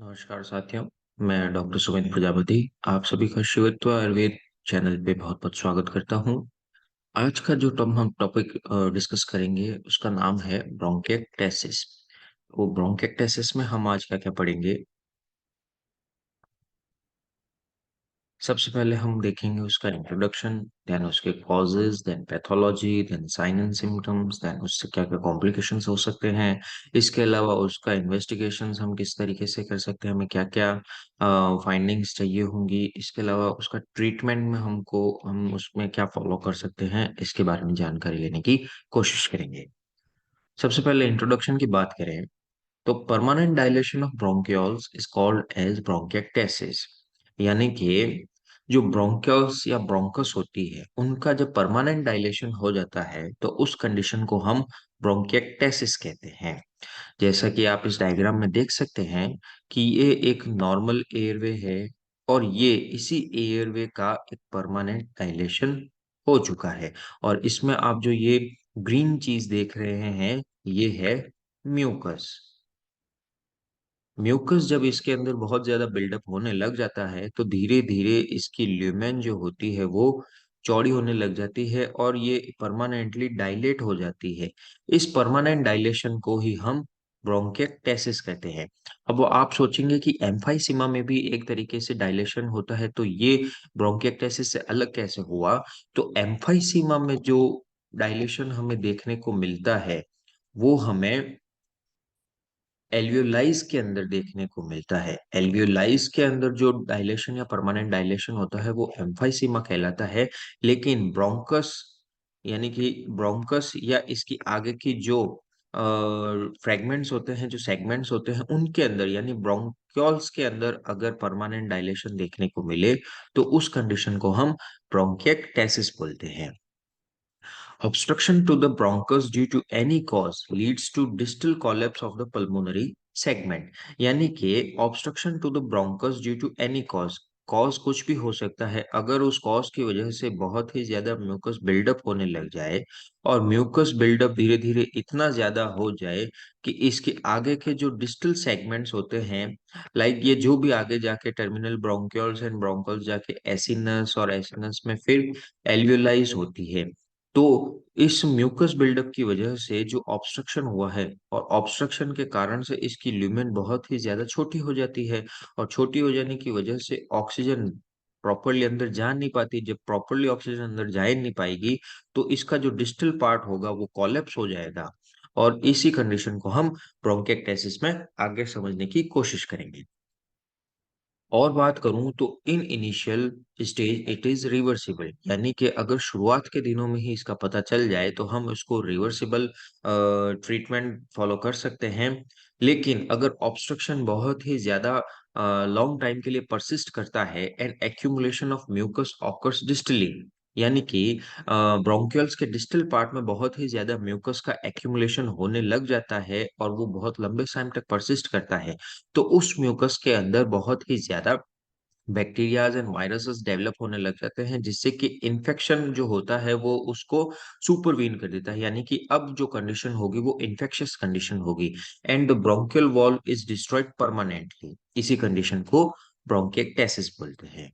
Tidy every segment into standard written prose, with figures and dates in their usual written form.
नमस्कार साथियों। मैं डॉक्टर सुमित प्रजापति आप सभी का शिवत्व आयुर्वेद चैनल पे बहुत बहुत स्वागत करता हूँ। आज का जो हम टॉपिक डिस्कस करेंगे उसका नाम है ब्रोंकिएक्टेसिस। वो ब्रोंकिएक्टेसिस में हम आज क्या क्या पढ़ेंगे। सबसे पहले हम देखेंगे उसका इंट्रोडक्शन, देन उसके causes, then pathology, then sign and symptoms, then उससे क्या क्या कॉम्प्लिकेशंस हो सकते हैं। इसके अलावा उसका इन्वेस्टिगेशंस हम किस तरीके से कर सकते हैं, हमें क्या क्या फाइंडिंग्स चाहिए होंगी। इसके अलावा उसका ट्रीटमेंट में हम उसमें क्या फॉलो कर सकते हैं, इसके बारे में जानकारी लेने की कोशिश करेंगे। सबसे पहले इंट्रोडक्शन की बात करें तो permanent dilation of bronchioles is called as bronchiectasis. यानी कि जो ब्रोंकियोल्स या ब्रोंकस होती है उनका जब परमानेंट डायलेशन हो जाता है तो उस कंडीशन को हम ब्रोंकिएक्टेसिस कहते हैं। जैसा कि आप इस डायग्राम में देख सकते हैं कि ये एक नॉर्मल एयरवे है और ये इसी एयरवे का एक परमानेंट डायलेशन हो चुका है। और इसमें आप जो ये ग्रीन चीज देख रहे हैं ये है म्यूकस। म्यूकस जब इसके अंदर बहुत ज्यादा बिल्डअप होने लग जाता है तो धीरे धीरे इसकी ल्यूमेन जो होती है वो चौड़ी होने लग जाती है और ये परमानेंटली डाइलेट हो जाती है। इस परमानेंट डाइलेशन को ही हम ब्रोंकिएक्टेसिस कहते हैं। अब वो आप सोचेंगे कि एम्फाइसीमा में भी एक तरीके से डाइलेशन होता है तो ये ब्रोंकिएक्टेसिस से अलग कैसे हुआ। तो एम्फाइसीमा में जो डाइलेशन हमें देखने को मिलता है वो हमें एल्वियोलाइज के अंदर देखने को मिलता है। एल्वियोलाइज के अंदर जो डायलेशन या परमानेंट डायलेशन होता है वो एम्फाइसीमा कहलाता है। लेकिन ब्रोंकस यानी कि ब्रोंकस या इसकी आगे की जो फ्रेगमेंट्स होते हैं, जो सेगमेंट्स होते हैं उनके अंदर यानी ब्रोंक्योल्स के अंदर अगर परमानेंट डायलेशन देखने को मिले तो उस कंडीशन को हम ब्रोंकिएक्टेसिस बोलते हैं। Obstruction to the bronchus due to any cause leads to distal collapse of the pulmonary segment। यानी कि obstruction to the bronchus due to any cause कुछ भी हो सकता है। अगर उस कॉज की वजह से बहुत ही ज्यादा म्यूकस बिल्डअप होने लग जाए और म्यूकस बिल्डअप धीरे धीरे इतना ज्यादा हो जाए कि इसके आगे के जो डिस्टल सेगमेंट्स होते हैं, लाइक ये जो भी आगे जाके टर्मिनल ब्रोंक्यूल्स एंड ब्रोंकल्स जाके एसिनस और एसिनस में फिर एल्वियोलाइज होती है। तो इस म्यूकस बिल्डअप की वजह से जो ऑब्स्ट्रक्शन हुआ है और ऑब्स्ट्रक्शन के कारण से इसकी ल्यूमेन बहुत ही ज्यादा छोटी हो जाती है और छोटी हो जाने की वजह से ऑक्सीजन प्रॉपरली अंदर जा नहीं पाती। जब प्रॉपरली ऑक्सीजन अंदर जा ही नहीं पाएगी तो इसका जो डिस्टल पार्ट होगा वो कोलैप्स हो जाएगा। और इसी कंडीशन को हम ब्रोंकिएक्टेसिस में आगे समझने की कोशिश करेंगे। और बात करूं तो in initial stage it is reversible. यानी कि अगर शुरुआत के दिनों में ही इसका पता चल जाए तो हम इसको रिवर्सिबल ट्रीटमेंट फॉलो कर सकते हैं। लेकिन अगर ऑब्स्ट्रक्शन बहुत ही ज्यादा लॉन्ग टाइम के लिए परसिस्ट करता है and accumulation of mucus occurs distally, यानी कि ब्रोंकियल्स के डिस्टल पार्ट में बहुत ही ज्यादा म्यूकस का एक्यूमुलेशन होने लग जाता है और वो बहुत लंबे टाइम तक परसिस्ट करता है, तो उस म्यूकस के अंदर बहुत ही ज्यादा बैक्टीरियाज एंड वायरसेस डेवलप होने लग जाते हैं जिससे कि इन्फेक्शन जो होता है वो उसको सुपरवीन कर देता है। यानी कि अब जो कंडीशन होगी वो इन्फेक्शियस कंडीशन होगी and the bronchial wall is destroyed permanently. इसी कंडीशन को ब्रोंकिएक्टेसिस बोलते हैं।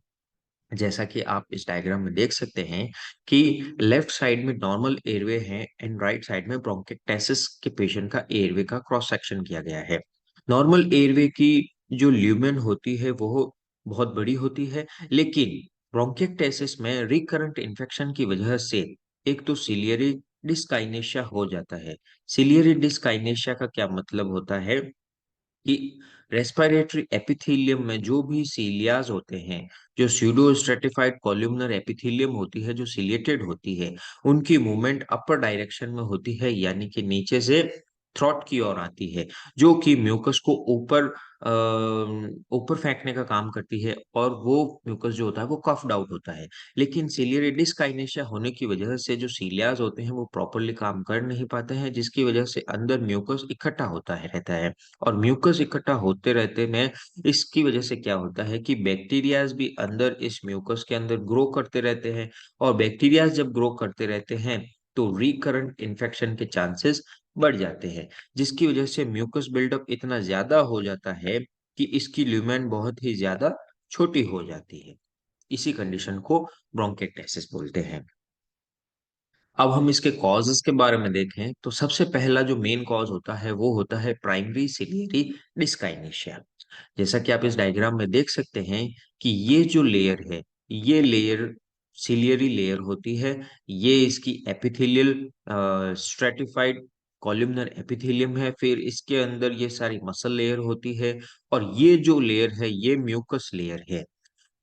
जैसा कि आप इस डायग्राम में देख सकते हैं कि लेफ्ट साइड में नॉर्मल एयरवे है एंड राइट साइड में ब्रोंकिएक्टेसिस के पेशेंट का एयरवे का क्रॉस सेक्शन किया गया है। नॉर्मल एयरवे की जो ल्यूमेन होती है वो बहुत बड़ी होती है, लेकिन ब्रोंकिएक्टेसिस में रिकरेंट इन्फेक्शन की वजह से एक तो सिलियरी डिस्काइनेशिया हो जाता है। सिलियरी डिस्काइनेशिया का क्या मतलब होता है कि रेस्पिरेटरी एपिथेलियम में जो भी सीलियाज होते हैं, जो स्यूडो स्ट्रेटिफाइड कॉलमनर एपिथेलियम होती है जो सिलिएटेड होती है, उनकी मूवमेंट अपर डायरेक्शन में होती है यानी कि नीचे से थ्रॉट की ओर आती है, जो कि म्यूकस को ऊपर ऊपर फेंकने का काम करती है और वो म्यूकस जो होता है वो कफ्ड आउट होता है। लेकिन सिलियरी डिस्काइनेशिया होने की वजह से जो सीलियाज होते हैं वो प्रॉपरली काम कर नहीं पाते हैं जिसकी वजह से अंदर म्यूकस इकट्ठा होता है रहता है। और म्यूकस इकट्ठा होते रहते में इसकी वजह से क्या होता है कि बैक्टीरियाज भी अंदर इस म्यूकस के अंदर ग्रो करते रहते हैं और बैक्टीरियाज जब ग्रो करते रहते हैं तो रिकरेंट इन्फेक्शन के चांसेस बढ़ जाते हैं, जिसकी वजह से म्यूकस बिल्डअप इतना ज्यादा हो जाता है कि इसकी ल्यूमेन बहुत ही ज्यादा छोटी हो जाती है। इसी कंडीशन को ब्रोंकिएक्टाइसिस बोलते हैं। अब हम इसके कॉजेस के बारे में देखें तो सबसे पहला जो मेन कॉज होता है वो होता है प्राइमरी सिलियरी डिस्काइनेशिया। जैसा कि आप इस डायग्राम में देख सकते हैं कि ये जो लेयर है, ये लेयर सिलियरी लेयर होती है। ये इसकी एपिथेलियल स्ट्रेटिफाइड कॉलमनर एपिथेलियम है। फिर इसके अंदर ये सारी मसल लेयर होती है, और ये जो लेयर है ये म्यूकस लेयर है।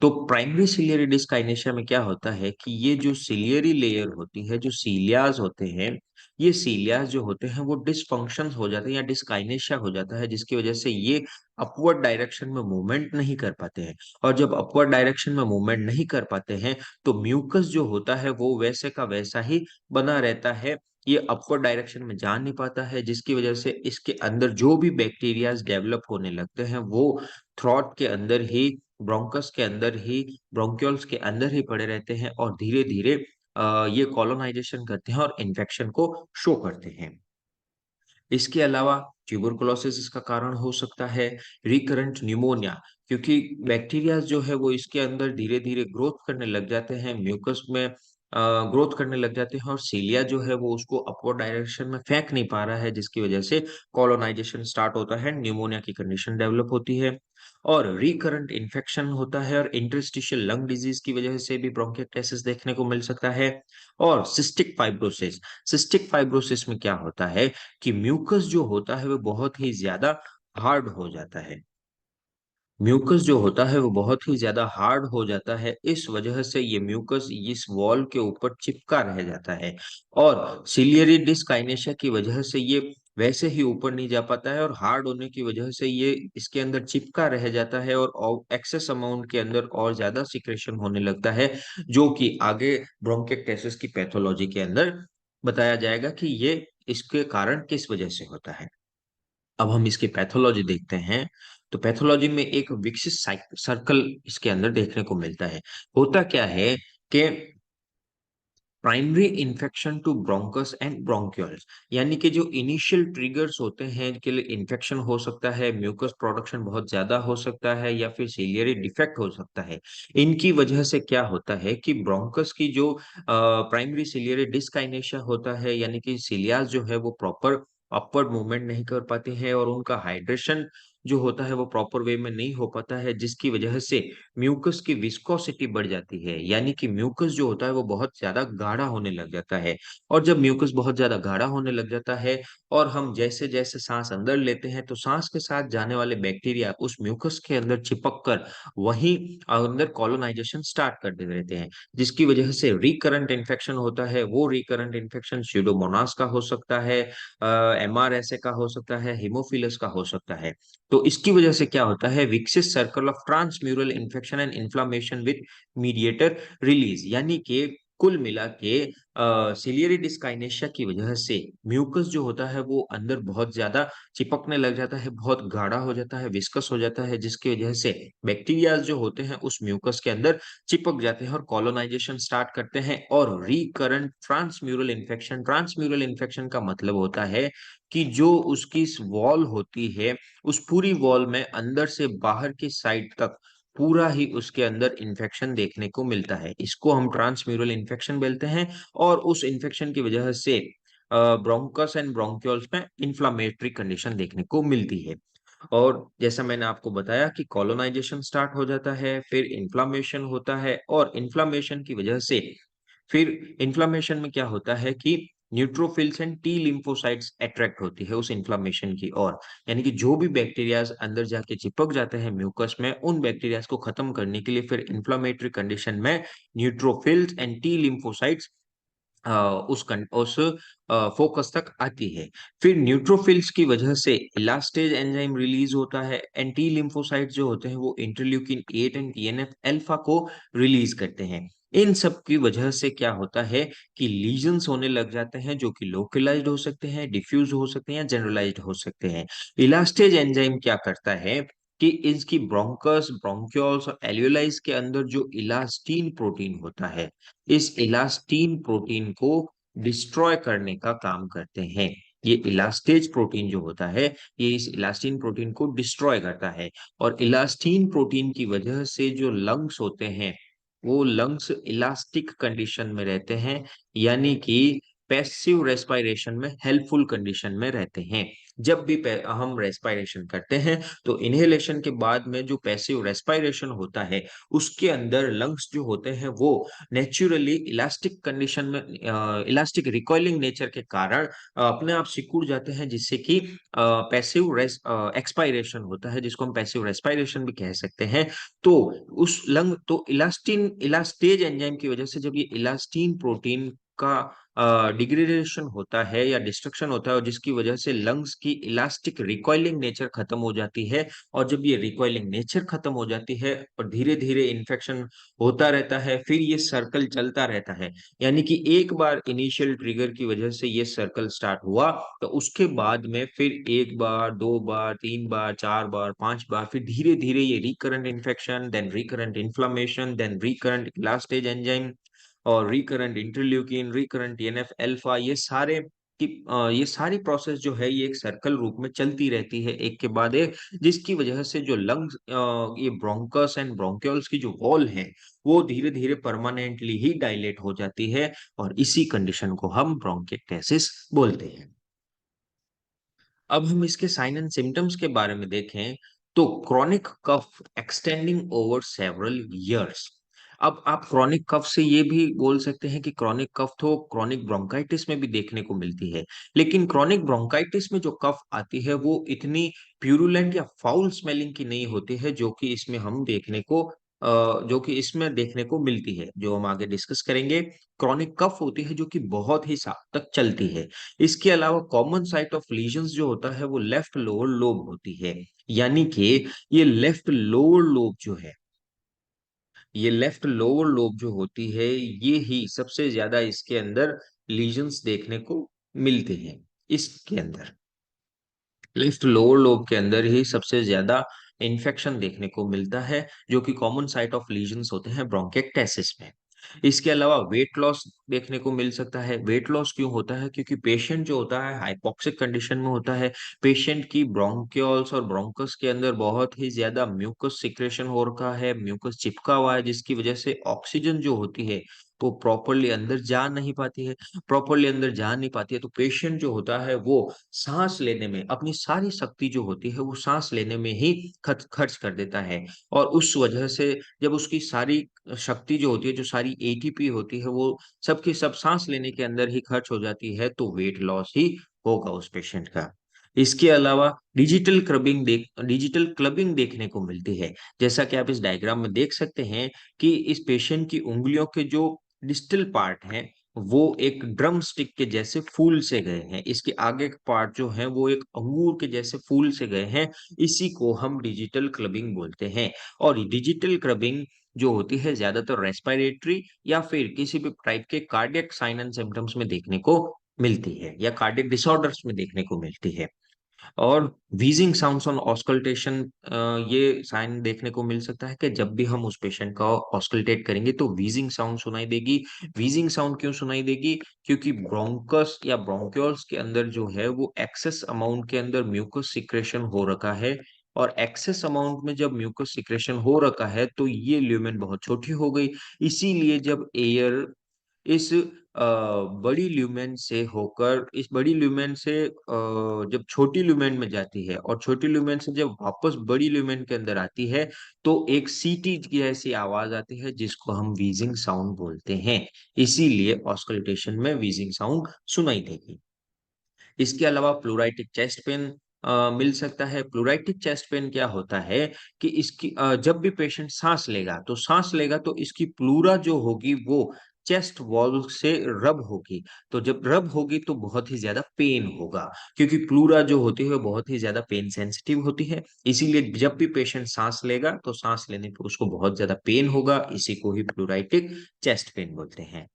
तो प्राइमरी सिलियरी डिस्काइनेशिया में क्या होता है कि ये जो सिलियरी लेयर होती है, जो सीलियाज होते हैं, ये सीलियाज जो होते हैं वो डिसफंक्शन हो जाते हैं या डिस्काइनेशिया हो जाता है, जिसकी वजह से ये अपवर्ड डायरेक्शन में मूवमेंट नहीं कर पाते हैं। और जब अपवर्ड डायरेक्शन में मूवमेंट नहीं कर पाते हैं तो म्यूकस जो होता है वो वैसे का वैसा ही बना रहता है। ये अपवर्ड डायरेक्शन में जा नहीं पाता है, जिसकी वजह से इसके अंदर जो भी बैक्टीरियाज डेवलप होने लगते हैं वो थ्रॉट के अंदर ही, ब्रोंकस के अंदर ही, ब्रोंक्यूल्स के अंदर ही पड़े रहते हैं, और धीरे धीरे ये कॉलोनाइजेशन करते हैं और इन्फेक्शन को शो करते हैं। इसके अलावा ट्यूबरकुलोसिस इसका कारण हो सकता है, रिकरेंट न्यूमोनिया, क्योंकि बैक्टीरिया जो है वो इसके अंदर धीरे धीरे ग्रोथ करने लग जाते हैं, म्यूकस में ग्रोथ करने लग जाते हैं, और सीलिया जो है वो उसको अपवर्ड डायरेक्शन में फेंक नहीं पा रहा है, जिसकी वजह से कॉलोनाइजेशन स्टार्ट होता है, न्यूमोनिया की कंडीशन डेवलप होती है। और रिकरेंट इन्फेक्शन होता है, और इंटरस्टिशियल लंग डिजीज की वजह से भी ब्रोंकिएक्टाइसिस देखने को मिल सकता है। और सिस्टिक फाइब्रोसिस, सिस्टिक फाइब्रोसिस में क्या होता है कि म्यूकस जो होता है वो बहुत ही ज्यादा हार्ड हो जाता है। म्यूकस जो होता है वो बहुत ही ज्यादा हार्ड हो जाता है, इस वजह से ये म्यूकस इस वॉल के ऊपर चिपका रह जाता है, और सिलियरी डिस्काइनेशिया की वजह से ये वैसे ही ऊपर नहीं जा पाता है, और हार्ड होने की वजह से ये इसके अंदर चिपका रह जाता है, और एक्सेस अमाउंट के अंदर और ज्यादा सिक्रेशन होने लगता है, जो कि आगे ब्रोंकिएक्टाइसिस की पैथोलॉजी के अंदर बताया जाएगा कि ये इसके कारण किस वजह से होता है। अब हम इसकी पैथोलॉजी देखते हैं। तो पैथोलॉजी में एक विकसित सर्कल इसके अंदर देखने को मिलता है। होता क्या है कि primary infection to bronchus and bronchioles, यानी कि जो इनिशियल ट्रिगर्स होते हैं इनके लिए इन्फेक्शन हो सकता है, म्यूकस प्रोडक्शन बहुत ज्यादा हो सकता है, या फिर सीलियरी डिफेक्ट हो सकता है। इनकी वजह से क्या होता है कि ब्रोंकस की जो प्राइमरी सीलियरी डिस्काइनेशिया होता है, यानी कि सीलियास जो है वो प्रॉपर अपवर्ड मूवमेंट नहीं कर पाते हैं, और उनका हाइड्रेशन जो होता है वो प्रॉपर वे में नहीं हो पाता है, जिसकी वजह से म्यूकस की विस्कोसिटी बढ़ जाती है, यानी कि म्यूकस जो होता है वो बहुत ज्यादा गाढ़ा होने लग जाता है। और जब म्यूकस बहुत ज्यादा गाढ़ा होने लग जाता है, और हम जैसे जैसे सांस अंदर लेते हैं तो सांस के साथ जाने वाले बैक्टीरिया उस म्यूकस के अंदर चिपक कर वहीं अंदर कॉलोनाइजेशन स्टार्ट कर दे देते हैं, जिसकी वजह से रिकरेंट इन्फेक्शन होता है। वो रिकरेंट इन्फेक्शन स्यूडोमोनास का हो सकता है, एमआरएसए का हो सकता है, हिमोफिलस का हो सकता है। तो इसकी वजह से क्या होता है, विकसित circle of transmural infection and inflammation with mediator release, यानी कि कुल मिला के सिलियरी डिस्काइनेशिया की वजह से म्यूकस जो होता है वो अंदर बहुत ज्यादा चिपकने लग जाता है, बहुत गाढ़ा हो जाता है, विस्कस हो जाता है, जिसकी वजह से बैक्टीरिया जो होते हैं उस म्यूकस के अंदर चिपक जाते हैं और कॉलोनाइजेशन स्टार्ट करते हैं। और recurrent transmural infection, transmural infection का मतलब होता है कि जो उसकी वॉल होती है उस पूरी वॉल में अंदर से बाहर की साइड तक पूरा ही उसके अंदर इन्फेक्शन देखने को मिलता है, इसको हम ट्रांसम्यूरल इन्फेक्शन बोलते हैं। और उस इन्फेक्शन की वजह से ब्रोंकस एंड ब्रोंक्यूल्स में इन्फ्लामेटरी कंडीशन देखने को मिलती है। और जैसा मैंने आपको बताया कि कॉलोनाइजेशन स्टार्ट हो जाता है, फिर इन्फ्लामेशन होता है, और इन्फ्लामेशन की वजह से फिर इन्फ्लामेशन में क्या होता है कि neutrophils and T lymphocytes attract होती है उस इन्फ्लामेशन की ओर, यानी कि जो भी बैक्टीरियाज अंदर जाके चिपक जाते हैं म्यूकस में, उन बैक्टीरियाज को खत्म करने के लिए फिर इन्फ्लामेटरी कंडीशन में न्यूट्रोफिल्स एंड टी लिम्फोसाइट्स उस फोकस तक आती है। फिर न्यूट्रोफिल्स की वजह से इलास्टेज एंजाइम रिलीज होता है, एंटी लिम्फोसाइट जो होते हैं वो इंटरल्यूकिन 8 एंड टीएनएफ अल्फा को रिलीज करते हैं। इन सब की वजह से क्या होता है कि लीजन्स होने लग जाते हैं, जो कि लोकलाइज्ड हो सकते हैं, डिफ्यूज हो सकते हैं, या जनरलाइज्ड हो सकते हैं। इलास्टेज एंजाइम क्या करता है कि इसकी ब्रोंकस, ब्रोंक्यूल्स और एल्यूलाइज के अंदर जो इलास्टीन प्रोटीन होता है, इस इलास्टीन प्रोटीन को डिस्ट्रॉय करने का काम करते हैं। ये इलास्टेज प्रोटीन जो होता है, ये इस इलास्टिन प्रोटीन को डिस्ट्रॉय करता है। और इलास्टिन प्रोटीन की वजह से जो लंग्स होते हैं, वो लंग्स इलास्टिक कंडीशन में रहते हैं, यानी कि पैसिव रेस्पिरेशन में हेल्पफुल कंडीशन में रहते हैं। जब भी हम रेस्पिरेशन करते हैं, तो इनहेलेशन के बाद में जो पैसिव रेस्पिरेशन होता है, उसके अंदर लंग्स जो होते हैं वो नेचुरली इलास्टिक कंडीशन में, इलास्टिक रिकॉइलिंग नेचर के कारण अपने आप सिकुड़ जाते हैं, जिससे कि पैसिव एक्सपायरेशन होता है, जिसको हम पैसिव रेस्पिरेशन भी कह सकते हैं। तो उस लंग तो इलास्टिन इलास्टेज एंजाइम की वजह से जब ये इलास्टिन प्रोटीन का डिग्रेडेशन होता है या डिस्ट्रक्शन होता है, और जिसकी वजह से लंग्स की इलास्टिक रिकॉइलिंग नेचर खत्म हो जाती है, और जब ये रिकॉइलिंग नेचर खत्म हो जाती है और धीरे धीरे इन्फेक्शन होता रहता है, फिर ये सर्कल चलता रहता है। यानी कि एक बार इनिशियल ट्रिगर की वजह से ये सर्कल स्टार्ट हुआ, तो उसके बाद में फिर एक बार, दो बार, तीन बार, चार बार, पांच बार, फिर धीरे धीरे ये recurrent infection, then recurrent inflammation, then recurrent elastase enzyme, और recurrent interleukin, recurrent TNF alpha, ये सारी प्रोसेस जो है, ये एक सर्कल रूप में चलती रहती है एक के बाद एक, जिसकी वजह से जो लंग्स, ये ब्रोंकस एंड ब्रोंक्यूल्स की जो वॉल है, वो धीरे धीरे परमानेंटली ही डायलेट हो जाती है, और इसी कंडीशन को हम ब्रोंकिएक्टेसिस बोलते हैं। अब हम इसके साइन एंड सिम्टम्स के बारे में देखें, तो chronic cough extending over several years. अब आप क्रॉनिक कफ से ये भी बोल सकते हैं कि क्रॉनिक कफ तो क्रॉनिक ब्रोंकाइटिस में भी देखने को मिलती है, लेकिन क्रॉनिक ब्रोंकाइटिस में जो कफ आती है, वो इतनी प्यूरुलेंट या फाउल स्मेलिंग की नहीं होती है, जो कि इसमें देखने को मिलती है, जो हम आगे डिस्कस करेंगे। क्रॉनिक कफ होती है जो कि बहुत ही साल तक चलती है। इसके अलावा कॉमन साइट ऑफ लीजन्स जो होता है, वो लेफ्ट लोअर लोब होती है। यानी कि ये लेफ्ट लोअर लोब जो है, ये लेफ्ट लोअर लोब जो होती है, ये ही सबसे ज्यादा इसके अंदर लीजन्स देखने को मिलते हैं। इसके अंदर लेफ्ट लोअर लोब के अंदर ही सबसे ज्यादा इन्फेक्शन देखने को मिलता है, जो कि कॉमन साइट ऑफ लीजन्स होते हैं ब्रोंकिएक्टेसिस में। इसके अलावा वेट लॉस देखने को मिल सकता है। वेट लॉस क्यों होता है? क्योंकि पेशेंट जो होता है हाइपोक्सिक कंडीशन में होता है। पेशेंट की ब्रोंक्यूल्स और ब्रोंकस के अंदर बहुत ही ज्यादा म्यूकस सिक्रेशन हो रखा है, म्यूकस चिपका हुआ है, जिसकी वजह से ऑक्सीजन जो होती है, वो प्रॉपरली अंदर जा नहीं पाती है। प्रॉपरली अंदर जा नहीं पाती है, तो पेशेंट जो होता है वो सांस लेने में अपनी सारी शक्ति जो होती है, वो सांस लेने में ही खर्च कर देता है। और उस वजह से जब उसकी सारी शक्ति जो होती है, जो सारी एटीपी होती है, वो सबकी सब सांस लेने के अंदर ही खर्च हो जाती है, तो वेट लॉस ही होगा उस पेशेंट का। इसके अलावा डिजिटल क्लबिंग देखने को मिलती है। जैसा कि आप इस डायग्राम में देख सकते हैं कि इस पेशेंट की उंगलियों के जो डिस्टल पार्ट हैं, वो एक ड्रम स्टिक के जैसे फूल से गए हैं। इसके आगे के पार्ट जो हैं, वो एक अंगूर के जैसे फूल से गए हैं। इसी को हम डिजिटल क्लबिंग बोलते हैं। और डिजिटल क्लबिंग जो होती है, ज्यादातर रेस्पिरेटरी या फिर किसी भी टाइप के कार्डियक साइन एंड सिम्टम्स में देखने को मिलती है, या कार्डियक डिसऑर्डर्स में देखने को मिलती है। और व्हीजिंग साउंड्स ऑन ऑस्कल्टेशन, ये साइन देखने को मिल सकता है कि जब भी हम उस पेशेंट का ऑस्कल्टेट करेंगे, तो व्हीजिंग साउंड सुनाई देगी। व्हीजिंग साउंड क्यों सुनाई देगी? क्योंकि ब्रोंकस या ब्रोंक्यूल्स के अंदर जो है, वो एक्सेस अमाउंट के अंदर म्यूकस सिक्रेशन हो रखा है। और एक्सेस अमाउंट में जब म्यूकस सिक्रेशन हो रखा है, तो ये ल्यूमेन बहुत छोटी हो गई। इसीलिए जब एयर इस बड़ी ल्यूमेन से होकर, इस बड़ी ल्यूमेन से जब छोटी ल्यूमेन में जाती है, और छोटी ल्यूमेन से जब वापस बड़ी ल्यूमेन के अंदर आती है, तो एक सीटी की ऐसी आवाज आती है, जिसको हम व्हीजिंग साउंड बोलते हैं। इसीलिए ऑस्कल्टेशन में व्हीजिंग साउंड सुनाई देगी। इसके अलावा प्लूराइटिक चेस्ट पेन मिल सकता है। प्लूराइटिक चेस्ट पेन क्या होता है कि जब भी पेशेंट सांस लेगा तो इसकी प्लूरा जो होगी, वो चेस्ट वॉल से रब होगी। तो जब रब होगी, तो बहुत ही ज्यादा पेन होगा, क्योंकि प्लूरा जो होती है बहुत ही ज्यादा पेन सेंसिटिव होती है। इसीलिए जब भी पेशेंट सांस लेगा, तो सांस लेने पे उसको बहुत ज्यादा पेन होगा। इसी को ही प्लूराइटिक चेस्ट पेन बोलते हैं।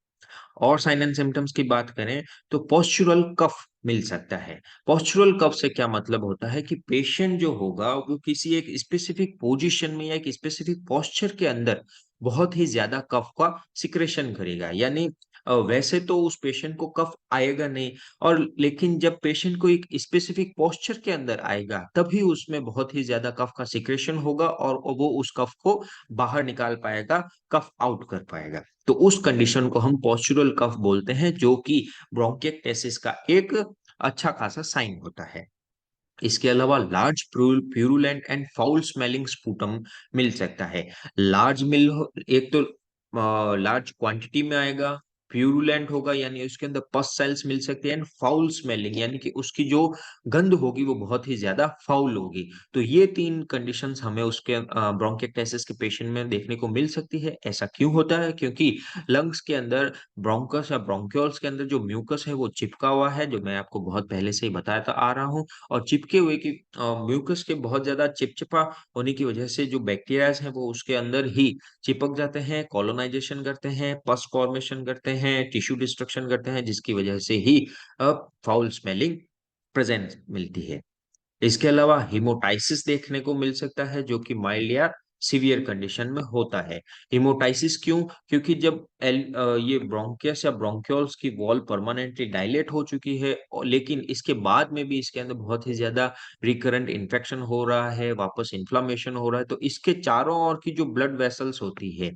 और साइन एंड सिम्टम्स की बात करें, तो पोस्चुरल कफ मिल सकता है। पोस्चुरल कफ से क्या मतलब होता है कि पेशेंट जो होगा, वो किसी एक स्पेसिफिक पोजीशन में या एक स्पेसिफिक पोस्चर के अंदर बहुत ही ज्यादा कफ का सिक्रेशन करेगा। यानी वैसे तो उस पेशेंट को कफ आएगा नहीं, और लेकिन जब पेशेंट को एक स्पेसिफिक पोस्चर के अंदर आएगा तभी उसमें बहुत ही ज्यादा कफ का सिक्रेशन होगा और वो उस कफ को बाहर निकाल पाएगा, कफ आउट कर पाएगा। तो उस कंडीशन को हम पोस्चुरल कफ बोलते हैं, जो कि ब्रोंकिएक्टेसिस का एक अच्छा खासा साइन होता है। इसके अलावा large purulent and foul smelling sputum मिल सकता है। लार्ज एक तो लार्ज क्वांटिटी में आएगा, प्यूरुलेंट होगा यानी उसके अंदर पस सेल्स मिल सकते हैं, एंड फाउल स्मेलिंग यानी कि उसकी जो गंध होगी वो बहुत ही ज्यादा फाउल होगी। तो ये तीन कंडीशंस हमें उसके ब्रोंकिएक्टाइसिस के पेशेंट में देखने को मिल सकती है। ऐसा क्यों होता है? क्योंकि लंग्स के अंदर ब्रोंकस या ब्रोंक्यूल्स के अंदर जो म्यूकस है वो चिपका हुआ है, जो मैं आपको बहुत पहले से ही बताता आ रहा हूँ। और चिपके हुए की म्यूकस के बहुत ज्यादा चिपचिपा होने की वजह से जो बैक्टीरियाज हैं वो उसके अंदर ही चिपक जाते हैं, कॉलोनाइजेशन करते हैं, पस फॉर्मेशन करते हैं, टिश्यू डिस्ट्रक्शन करते हैं, जिसकी वजह से ही फाउल स्मेलिंग प्रेजेंस मिलती है। इसके अलावा हिमोटाइसिस देखने को मिल सकता है, जो कि माइल्ड या सीवियर कंडीशन में होता है। हिमोटाइसिस क्यों? क्योंकि जब ये ब्रोंकियस या ब्रोंक्यूल्स की वॉल परमानेंटली डायलेट हो चुकी है, लेकिन इसके बाद में भी इसके अंदर बहुत ही ज्यादा रिकरेंट इन्फेक्शन हो रहा है, वापस इन्फ्लामेशन हो रहा है, तो इसके चारों ओर की जो ब्लड वेसल्स होती है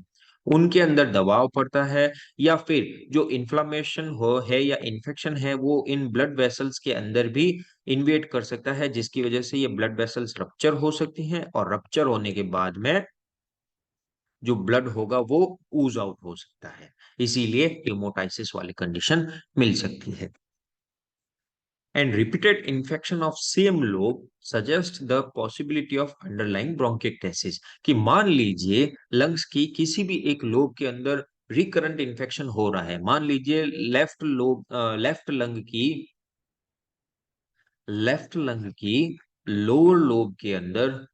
उनके अंदर दबाव पड़ता है, या फिर जो इन्फ्लामेशन हो है या इन्फेक्शन है वो इन ब्लड वेसल्स के अंदर भी इन्वेट कर सकता है, जिसकी वजह से ये ब्लड वेसल्स रप्चर हो सकती हैं, और रप्चर होने के बाद में जो ब्लड होगा वो ऊज आउट हो सकता है। इसीलिए हेमोटाइसिस वाली कंडीशन मिल सकती है। And repeated infection of same lobe suggest the possibility of underlying bronchiectasis, कि मान लीजिए लंग्स की किसी भी एक लोब के अंदर रिकरेंट इन्फेक्शन हो रहा है। मान लीजिए लेफ्ट लंग की लोअर लोब के अंदर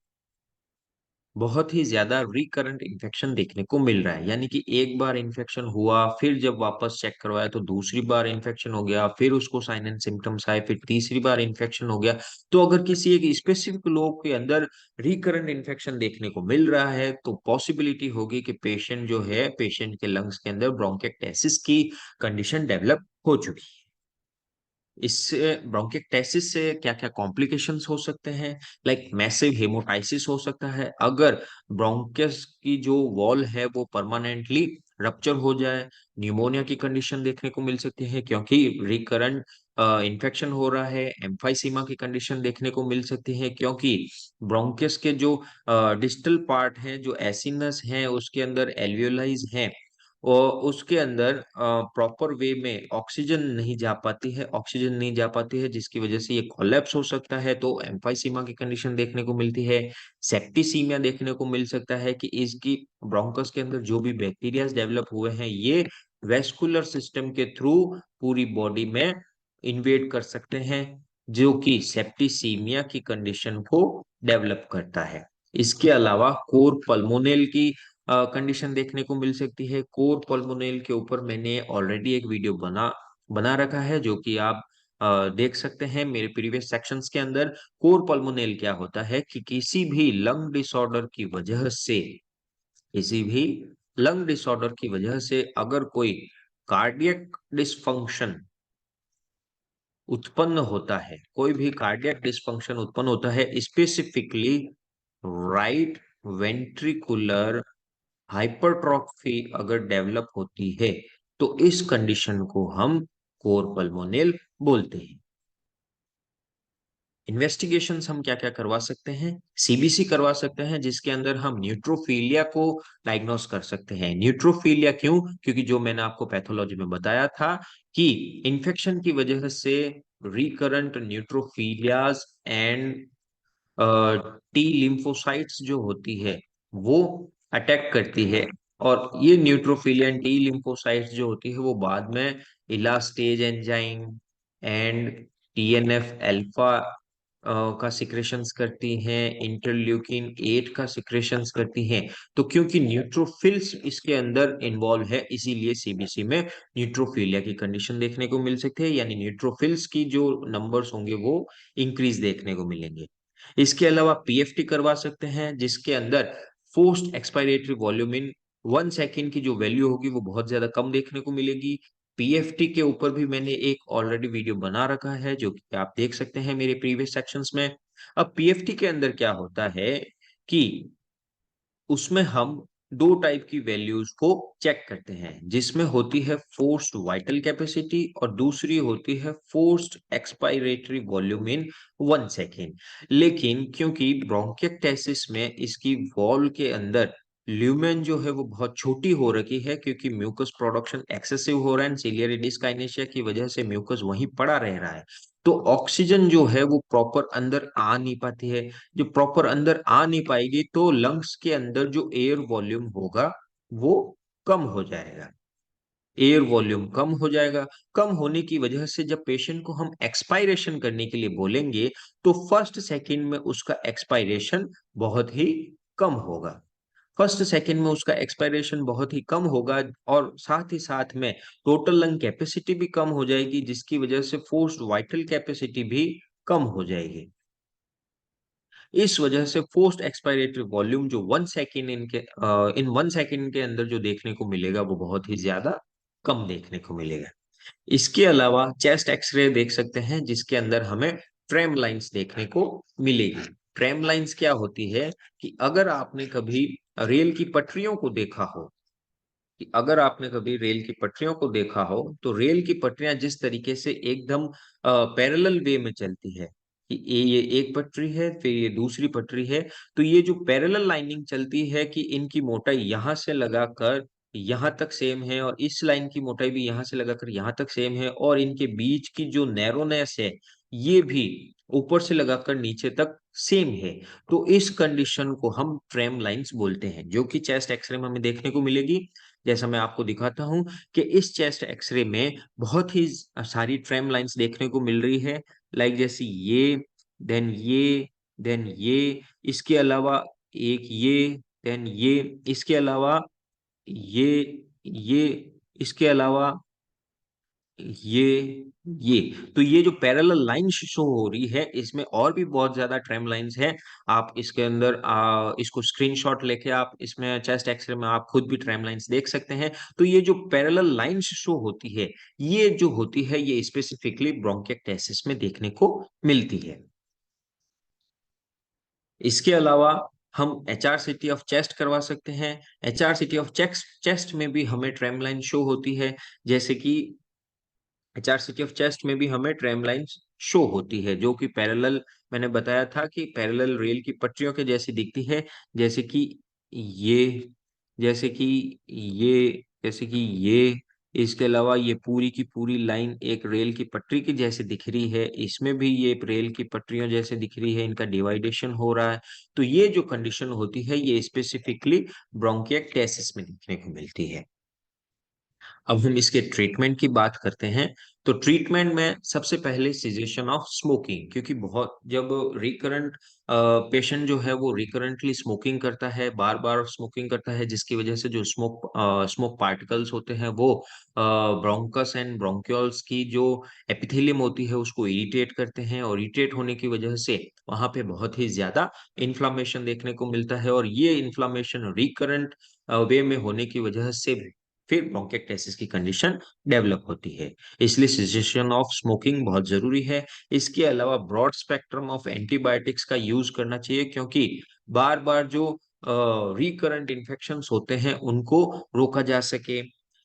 बहुत ही ज्यादा रिकरेंट इन्फेक्शन देखने को मिल रहा है, यानी कि एक बार इन्फेक्शन हुआ, फिर जब वापस चेक करवाया तो दूसरी बार इन्फेक्शन हो गया, फिर उसको साइन एंड सिम्टम्स आए, फिर तीसरी बार इन्फेक्शन हो गया। तो अगर किसी एक स्पेसिफिक लोब के अंदर रिकरेंट इन्फेक्शन देखने को मिल रहा है तो पॉसिबिलिटी होगी कि पेशेंट के लंग्स के अंदर ब्रोंकिएक्टेसिस की कंडीशन डेवलप हो चुकी है। इससे ब्रोंकिएक्टाइसिस से क्या-क्या कॉम्प्लिकेशंस हो सकते हैं? लाइक मैसिव हेमोटाइसिस हो सकता है, अगर ब्रोंकस की जो वॉल है वो परमानेंटली रप्चर हो जाए। न्यूमोनिया की कंडीशन देखने को मिल सकती है, क्योंकि रिकरेंट इन्फेक्शन हो रहा है। एम्फाइसीमा की कंडीशन देखने को मिल सकती है, क्योंकि ब्रोंकस के जो डिस्टल पार्ट है, जो एसिनस है, उसके अंदर एल्वियोलाइज हैं, और उसके अंदर प्रॉपर वे में ऑक्सीजन नहीं जा पाती है, जिसकी वजह से ये कोलैप्स हो सकता है। तो एम्फाइसीमा की कंडीशन देखने को मिलती है। सेप्टिसीमिया देखने को मिल सकता है, कि इसकी ब्रोंकस के अंदर जो भी बैक्टीरियाज डेवलप हुए हैं ये वेस्कुलर सिस्टम के थ्रू पूरी बॉडी में इन्वेड कर सकते हैं, जो कि सेप्टिसीमिया की कंडीशन को डेवलप करता है। इसके अलावा कोर पल्मोनेल की कंडीशन देखने को मिल सकती है। कोर पल्मोनेल के ऊपर मैंने ऑलरेडी एक वीडियो बना बना रखा है, जो कि आप देख सकते हैं मेरे प्रीवियस सेक्शंस के अंदर। कोर पल्मोनेल क्या होता है कि किसी भी लंग डिसऑर्डर की वजह से अगर कोई कार्डियक डिसफंक्शन उत्पन्न होता है, कोई भी कार्डियक डिसफंक्शन उत्पन्न होता है, स्पेसिफिकली राइट वेंट्रिकुलर हाइपरट्रॉफी अगर डेवलप होती है, तो इस कंडीशन को हम कोर पल्मोनेल बोलते हैं। इन्वेस्टिगेशंस हम क्या क्या करवा सकते हैं? सीबीसी करवा सकते हैं, जिसके अंदर हम न्यूट्रोफिलिया को डायग्नोस कर सकते हैं। न्यूट्रोफिलिया क्यों? क्योंकि जो मैंने आपको पैथोलॉजी में बताया था कि इन्फेक्शन की वजह से रिकरेंट न्यूट्रोफिलियाज एंड टी लिम्फोसाइट्स जो होती है वो अटैक करती है, और ये न्यूट्रोफिलिया एंड टी लिम्फोसाइट्स जो होती है वो बाद में elastase enzyme and TNF alpha का सिक्रेशंस करती हैं, इंटरल्यूकिन 8 का सिक्रेशंस करती हैं। तो क्योंकि न्यूट्रोफिल्स इसके अंदर इन्वॉल्व है, इसीलिए सीबीसी में न्यूट्रोफिलिया की कंडीशन देखने को मिल सकती है, यानी न्यूट्रोफिल्स की जो नंबर्स होंगे वो इंक्रीज देखने को मिलेंगे। इसके अलावा पीएफटी करवा सकते हैं, जिसके अंदर फोर्स्ड एक्सपायरेटरी वॉल्यूम इन 1 सेकेंड की जो वैल्यू होगी वो बहुत ज्यादा कम देखने को मिलेगी। पीएफटी के ऊपर भी मैंने एक ऑलरेडी वीडियो बना रखा है, जो कि आप देख सकते हैं मेरे प्रीवियस सेक्शंस में। अब पीएफटी के अंदर क्या होता है कि उसमें हम दो टाइप की वैल्यूज को चेक करते हैं, जिसमें होती है फोर्स्ड वाइटल कैपेसिटी और दूसरी होती है फोर्स्ड एक्सपायरेटरी वॉल्यूम इन 1 सेकेंड। लेकिन क्योंकि ब्रोंकिएक्टेसिस में इसकी वॉल के अंदर ल्यूमेन जो है वो बहुत छोटी हो रखी है, क्योंकि म्यूकस प्रोडक्शन एक्सेसिव हो रहा है, सिलियरी डिस्काइनेशिया की वजह से म्यूकस वहीं पड़ा रह रहा है, तो ऑक्सीजन जो है वो प्रॉपर अंदर आ नहीं पाती है। जो प्रॉपर अंदर आ नहीं पाएगी तो लंग्स के अंदर जो एयर वॉल्यूम होगा वो कम हो जाएगा। एयर वॉल्यूम कम हो जाएगा। कम होने की वजह से जब पेशेंट को हम एक्सपायरेशन करने के लिए बोलेंगे तो फर्स्ट सेकंड में उसका एक्सपायरेशन बहुत ही कम होगा। फर्स्ट सेकंड में उसका एक्सपायरेशन बहुत ही कम होगा और साथ ही साथ में टोटल लंग कैपेसिटी भी कम हो जाएगी, जिसकी वजह से फोर्स्ड वाइटल कैपेसिटी भी कम हो जाएगी। इस वजह से फोर्स्ड एक्सपायरेटरी वॉल्यूम जो 1 सेकेंड इन 1 सेकेंड के अंदर जो देखने को मिलेगा वो बहुत ही ज्यादा कम देखने को मिलेगा। इसके अलावा चेस्ट एक्सरे देख सकते हैं, जिसके अंदर हमें ट्रेम लाइंस देखने को मिलेगी। ट्रेम लाइंस क्या होती है कि अगर आपने कभी रेल की पटरियों को देखा हो, कि अगर आपने कभी रेल की पटरियों को देखा हो तो रेल की पटरियां जिस तरीके से एकदम पैरेलल वे में चलती है, कि ये एक पटरी है फिर ये दूसरी पटरी है, तो ये जो पैरेलल लाइनिंग चलती है कि इनकी मोटाई यहां से लगाकर यहां तक सेम है और इस लाइन की मोटाई भी यहां से लगाकर यहां तक सेम है और इनके बीच की जो नैरोनेस है ये भी ऊपर से लगाकर नीचे तक सेम है, तो इस कंडीशन को हम ट्रेम लाइंस बोलते हैं, जो कि चेस्ट एक्सरे में हमें देखने को मिलेगी। जैसा मैं आपको दिखाता हूं कि इस चेस्ट एक्सरे में बहुत ही सारी ट्रेम लाइंस देखने को मिल रही है, लाइक जैसे देन ये देन ये, इसके अलावा एक ये, देन ये, इसके अलावा ये ये इसके अलावा ये ये तो ये जो पैरेलल लाइन शो हो रही है इसमें और भी बहुत ज्यादा ट्रेम लाइंस हैं। आप इसके अंदर इसको स्क्रीनशॉट लेके आप इसमें चेस्ट एक्सरे में आप खुद भी ट्रेम लाइंस देख सकते हैं। तो ये जो पैरेलल लाइंस शो होती है ये जो होती है ये स्पेसिफिकली ब्रोंकिएक्टेसिस में देखने को मिलती है। इसके अलावा हम एचआरसीटी ऑफ चेस्ट करवा सकते हैं। एचआरसीटी ऑफ चेस्ट में भी हमें ट्रेम लाइन शो होती है, जैसे कि एचआरसीटी ऑफ चेस्ट में भी हमें ट्रेम लाइंस शो होती है, जो कि पैरेलल, मैंने बताया था कि पैरेलल रेल की पटरियों के जैसी दिखती है, जैसे कि ये जैसे कि ये जैसे कि ये इसके अलावा ये पूरी की पूरी लाइन एक रेल की पटरी की जैसे दिख रही है, इसमें भी ये रेल की पटरियों जैसे दिख रही है, इनका डिवाइडेशन हो रहा है। तो ये जो कंडीशन होती है ये स्पेसिफिकली ब्रोंकिएक्टेसिस में देखने को मिलती है। अब हम इसके ट्रीटमेंट की बात करते हैं। तो ट्रीटमेंट में सबसे पहले सिजेशन ऑफ स्मोकिंग, क्योंकि बहुत जब रिकरेंट पेशेंट जो है वो रिकरेंटली स्मोकिंग करता है, बार बार स्मोकिंग करता है, जिसकी वजह से जो स्मोक पार्टिकल्स होते हैं वो ब्रोंकस एंड ब्रोंक्यूल्स की जो एपिथेलियम होती है उसको इरिटेट करते हैं, और इरिटेट होने की वजह से वहां पे बहुत ही ज्यादा इन्फ्लामेशन देखने को मिलता है, और ये इन्फ्लामेशन रिकरेंट वे में होने की वजह से फिर ब्रोंकिएक्टाइटिस की कंडीशन डेवलप होती है। इसलिए सिजेशन ऑफ स्मोकिंग बहुत जरूरी है। इसके अलावा ब्रॉड स्पेक्ट्रम ऑफ एंटीबायोटिक्स का यूज करना चाहिए, क्योंकि बार बार जो रिकरेंट इन्फेक्शंस होते हैं उनको रोका जा सके।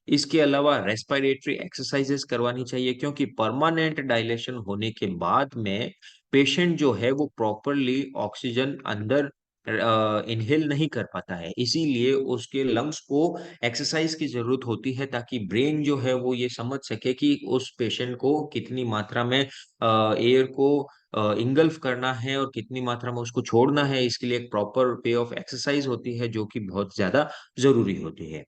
इसके अलावा रेस्पिरेटरी एक्सरसाइजेस करवानी चाहिए, क्योंकि परमानेंट डायलेशन होने के बाद में पेशेंट जो है वो प्रॉपरली ऑक्सीजन अंदर इनहेल नहीं कर पाता है, इसीलिए उसके लंग्स को एक्सरसाइज की जरूरत होती है, ताकि ब्रेन जो है वो ये समझ सके कि उस पेशेंट को कितनी मात्रा में एयर को इंगल्फ करना है और कितनी मात्रा में उसको छोड़ना है। इसके लिए एक प्रॉपर वे ऑफ एक्सरसाइज होती है, जो कि बहुत ज्यादा जरूरी होती है।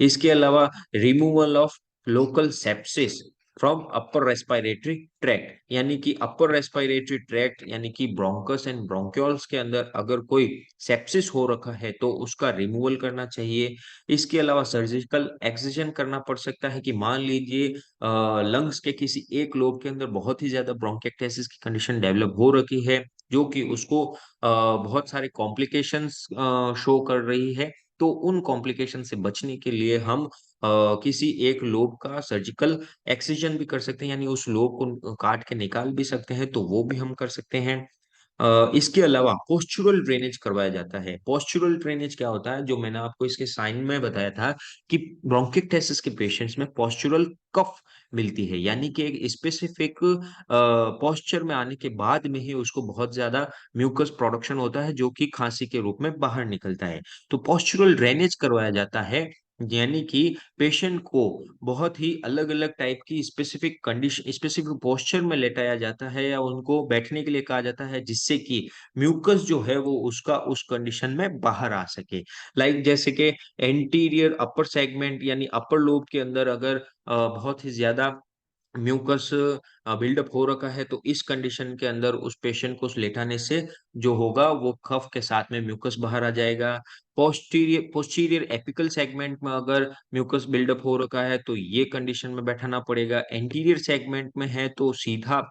इसके अलावा removal of local sepsis from upper respiratory tract, यानी कि अपर रेस्पिरेटरी ट्रैक्ट यानी कि ब्रोंकस एंड ब्रोंक्यूल्स के अंदर अगर कोई सेप्सिस हो रखा है तो उसका रिमूवल करना चाहिए। इसके अलावा सर्जिकल एक्सिजन करना पड़ सकता है, कि मान लीजिए लंग्स के किसी एक लोब के अंदर बहुत ही ज्यादा ब्रोंकिएक्टाइटिस की कंडीशन डेवलप हो रखी है, जो कि उसको बहुत सारे कॉम्प्लिकेशंस शो कर रही है। तो उन कॉम्प्लिकेशन से बचने के लिए हम किसी एक लोब का सर्जिकल एक्सिजन भी कर सकते हैं, यानी उस लोब को काट के निकाल भी सकते हैं, तो वो भी हम कर सकते हैं। इसके अलावा पोस्चुरल ड्रेनेज करवाया जाता है। पोस्चुरल ड्रेनेज क्या होता है, जो मैंने आपको इसके साइन में बताया था कि ब्रोंकिक्टेसिस के पेशेंट्स में पोस्चुरल कफ मिलती है, यानी कि एक स्पेसिफिक पोस्चर में आने के बाद में ही उसको बहुत ज्यादा म्यूकस प्रोडक्शन होता है, जो कि खांसी के रूप में बाहर निकलता है। तो पोस्चुरल ड्रेनेज करवाया जाता है, यानी कि पेशेंट को बहुत ही अलग अलग टाइप की स्पेसिफिक कंडीशन, स्पेसिफिक पोस्चर में लेटाया जाता है या उनको बैठने के लिए कहा जाता है, जिससे कि म्यूकस जो है वो उसका उस कंडीशन में बाहर आ सके। लाइक जैसे कि एंटीरियर अपर सेगमेंट यानी अपर लोब के अंदर अगर बहुत ही ज्यादा म्यूकस बिल्डअप हो रखा है, तो इस कंडीशन के अंदर उस पेशेंट को लेटाने से जो होगा वो कफ के साथ में म्यूकस बाहर आ जाएगा। पोस्टीरियर पोस्टीरियर एपिकल सेगमेंट में अगर म्यूकस बिल्डअप हो रखा है तो ये कंडीशन में बैठाना पड़ेगा। एंटीरियर सेगमेंट में है तो सीधा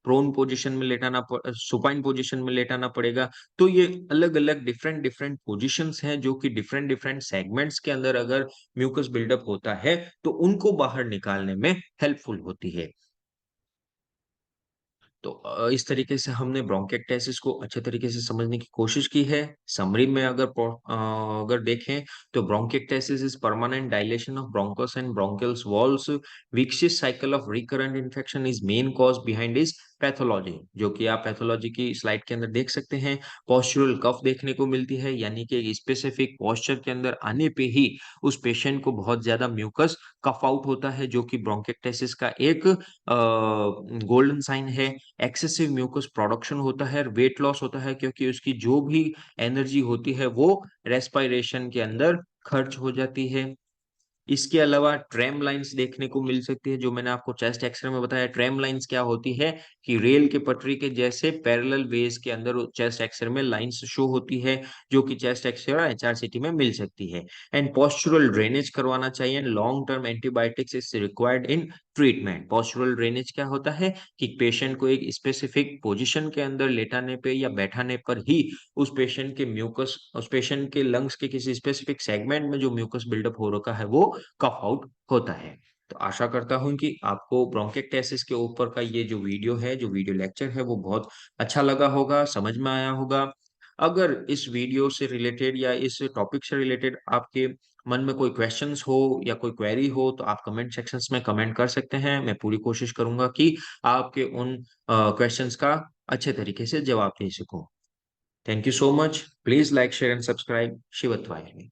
प्रोन पोजीशन में सुपाइन पोजीशन में लेटाना पड़ेगा। तो ये अलग अलग डिफरेंट डिफरेंट पोजीशंस हैं, जो कि डिफरेंट डिफरेंट सेगमेंट्स के अंदर अगर म्यूकस बिल्डअप होता है तो उनको बाहर निकालने में हेल्पफुल होती है। तो इस तरीके से हमने ब्रोंकिक्टेसिस को अच्छे तरीके से समझने की कोशिश की है। समरी में अगर देखें तो bronchiectasis is permanent dilation of bronchus and bronchioles walls, vicious cycle of recurrent infection is main cause behind is pathology, जो कि आप पैथोलॉजी की स्लाइड के अंदर देख सकते हैं। पॉस्चुरल कफ देखने को मिलती है, यानी कि एक स्पेसिफिक पॉस्चर के अंदर आने पे ही उस पेशेंट को बहुत ज्यादा म्यूकस कफ आउट होता है, जो कि ब्रोंकिक्टेसिस का एक गोल्डन साइन है। एक्सेसिव म्यूकस प्रोडक्शन होता है, वेट लॉस होता है, क्योंकि उसकी जो भी एनर्जी होती है वो रेस्पिरेशन के अंदर खर्च हो जाती है। इसके अलावा ट्रेम लाइंस देखने को मिल सकती है, जो मैंने आपको चेस्ट एक्सरे में बताया। ट्रेम लाइंस क्या होती है कि रेल के पटरी के जैसे पैरेलल वेज के अंदर चेस्ट एक्सरे में लाइंस शो होती है, जो कि चेस्ट एक्सरे और एचआरसीटी में मिल सकती है। एंड पोस्चुरल ड्रेनेज करवाना चाहिए। Long term antibiotics is required in treatment. Postural drainage क्या होता है कि पेशेंट को एक स्पेसिफिक पोजिशन के अंदर लेटाने पे या बैठाने पर ही उस पेशेंट के लंग्स के किसी स्पेसिफिक सेगमेंट में जो म्यूकस बिल्डअप हो रखा है वो कफ आउट होता है। तो आशा करता हूं कि आपको ब्रोंकिक्टेसिस के ऊपर का ये जो वीडियो है, जो वीडियो लेक्चर है, वो बहुत अच्छा लगा होगा, समझ में आया होगा। अगर इस वीडियो से रिलेटेड या इस टॉपिक से रिलेटेड आपके मन में कोई क्वेश्चंस हो या कोई क्वेरी हो, तो आप कमेंट सेक्शंस में कमेंट कर सकते हैं। मैं पूरी कोशिश करूंगा कि आपके उन क्वेश्चंस का अच्छे तरीके से जवाब दे सकूं। Thank you so much. Please like share and subscribe शिवत्वाहिनी।